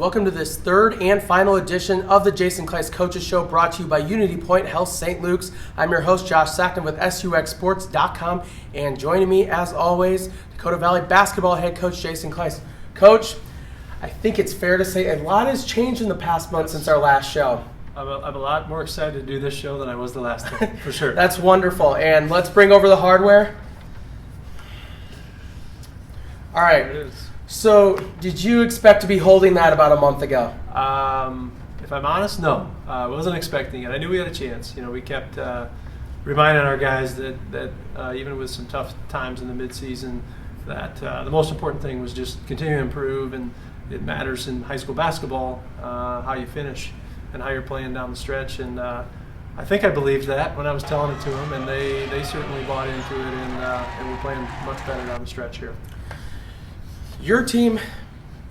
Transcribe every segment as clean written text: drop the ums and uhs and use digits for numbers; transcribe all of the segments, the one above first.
Welcome to this third and final edition of the Jason Kleis Coaches Show, brought to you by Unity Point Health St. Luke's. I'm your host, Josh Sackton with SUXSports.com, and joining me, as always, Dakota Valley basketball head coach Jason Kleis. Coach, I think it's fair to say a lot has changed in the past month since our last show. I'm a lot more excited to do this show than I was the last one, for sure. That's wonderful. And let's bring over the hardware. All right. There it is. So, did you expect to be holding that about a month ago? If I'm honest, no. I wasn't expecting it. I knew we had a chance. You know, we kept reminding our guys that even with some tough times in the midseason, that the most important thing was just continue to improve, and it matters in high school basketball how you finish and how you're playing down the stretch. And I think I believed that when I was telling it to them, and they certainly bought into it, and we're playing much better down the stretch here. Your team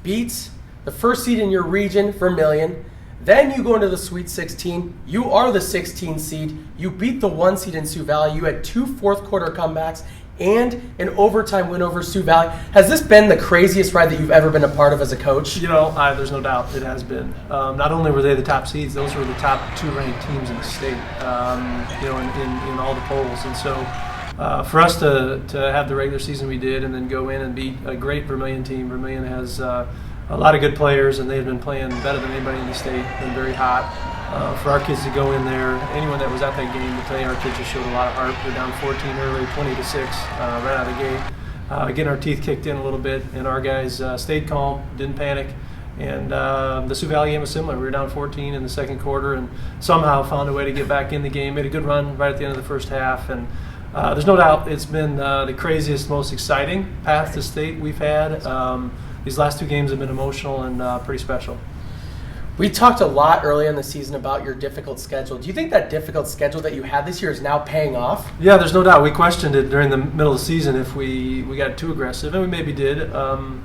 beats the first seed in your region, Vermilion. Then you go into the Sweet 16. You are the 16 seed. You beat the 1 seed in Sioux Valley. You had 2 fourth-quarter comebacks and an overtime win over Sioux Valley. Has this been the craziest ride that you've ever been a part of as a coach? You know, there's no doubt it has been. Not only were they the top seeds, those were the top 2 ranked teams in the state, in all the polls. And so for us to have the regular season we did and then go in and beat a great Vermilion team. Vermilion has a lot of good players, and they've been playing better than anybody in the state, been very hot. For our kids to go in there, anyone that was at that game, to tell you our kids just showed a lot of heart. We're down 14 early, 20-6, right out of the gate. Getting our teeth kicked in a little bit, and our guys stayed calm, didn't panic. And the Sioux Valley game was similar. We were down 14 in the second quarter and somehow found a way to get back in the game. Made a good run right at the end of the first half. And there's no doubt it's been the craziest, most exciting path to state we've had. These last 2 games have been emotional and pretty special. We talked a lot early in the season about your difficult schedule. Do you think that difficult schedule that you had this year is now paying off? Yeah, there's no doubt. We questioned it during the middle of the season if we got too aggressive, and we maybe did.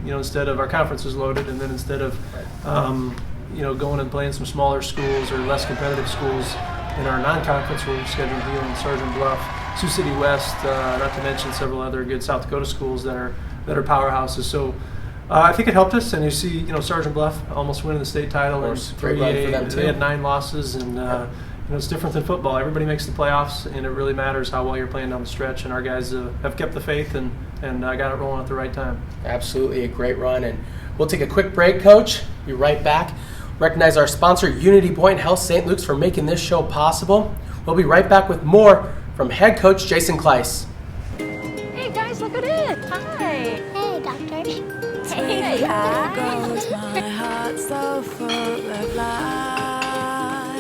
Instead of our conference was loaded, and then instead of going and playing some smaller schools or less competitive schools in our non-conference, we're scheduled here in Sergeant Bluff, Sioux City West, not to mention several other good South Dakota schools that are powerhouses. So I think it helped us, and you see, Sergeant Bluff almost winning the state title in 3A. They had 9 losses, and it's different than football. Everybody makes the playoffs, and it really matters how well you're playing down the stretch. And our guys have kept the faith and got it rolling at the right time. Absolutely, a great run. And we'll take a quick break, Coach. Be right back. Recognize our sponsor, Unity Point Health St. Luke's, for making this show possible. We'll be right back with more from head coach Jason Kleis. Hey guys, look at it! Hi. Hey, doctor. Hey, There goes my heart so full of light.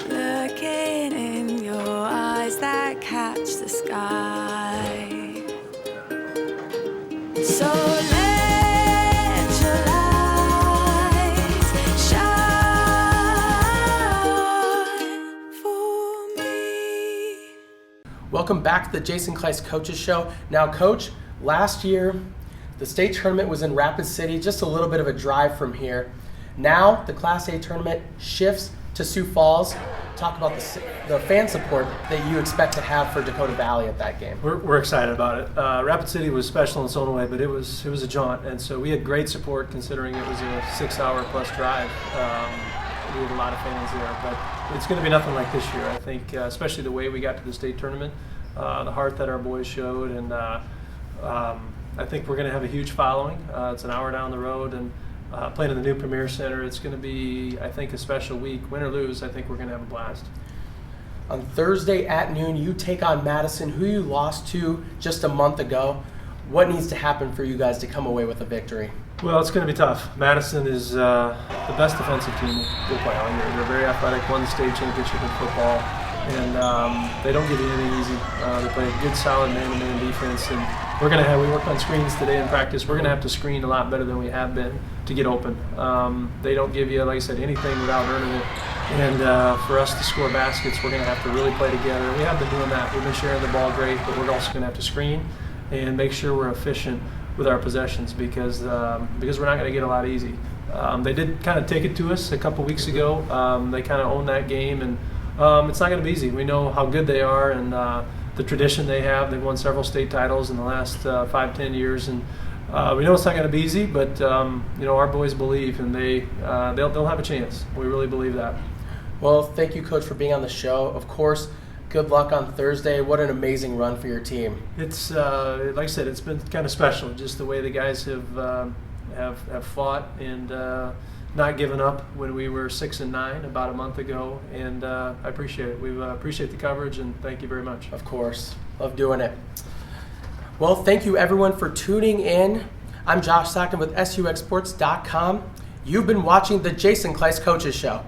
Looking in your eyes that catch the sky. So let your light shine for me. Welcome back to the Jason Kleis Coaches Show. Now, Coach, last year, the state tournament was in Rapid City, just a little bit of a drive from here. Now, the Class A tournament shifts to Sioux Falls. Talk about the fan support that you expect to have for Dakota Valley at that game. We're excited about it. Rapid City was special in its own way, but it was a jaunt, and so we had great support considering it was a 6-hour plus drive. We had a lot of fans there, but it's going to be nothing like this year. I think, especially the way we got to the state tournament, the heart that our boys showed, and I think we're going to have a huge following. It's an hour down the road, and playing in the new Premier Center, it's going to be, I think, a special week. Win or lose, I think we're going to have a blast. On Thursday at noon, you take on Madison, who you lost to just a month ago. What needs to happen for you guys to come away with a victory? Well, it's going to be tough. Madison is the best defensive team we'll play all year. They're very athletic, won the state championship in football, and they don't give you anything easy. They play a good, solid man-to-man defense, and we worked on screens today in practice. We're going to have to screen a lot better than we have been to get open. They don't give you, like I said, anything without earning it. And for us to score baskets, we're going to have to really play together. We have been doing that. We've been sharing the ball great, but we're also going to have to screen and make sure we're efficient with our possessions because we're not going to get a lot easy. They did kind of take it to us a couple weeks ago. They kind of owned that game, and it's not going to be easy. We know how good they are and the tradition they have. They've won several state titles in the last 5-10 years, and We know it's not going to be easy, but our boys believe, and they'll have a chance. We really believe that. Well, thank you, Coach, for being on the show. Of course, good luck on Thursday. What an amazing run for your team. It's like I said, it's been kind of special, just the way the guys have fought and not given up when we were 6-9 about a month ago, and I appreciate it. We appreciate the coverage, and thank you very much. Of course, love doing it. Well, thank you everyone for tuning in. I'm Josh Stockton with SUXSports.com. You've been watching the Jason Kleis Coaches Show.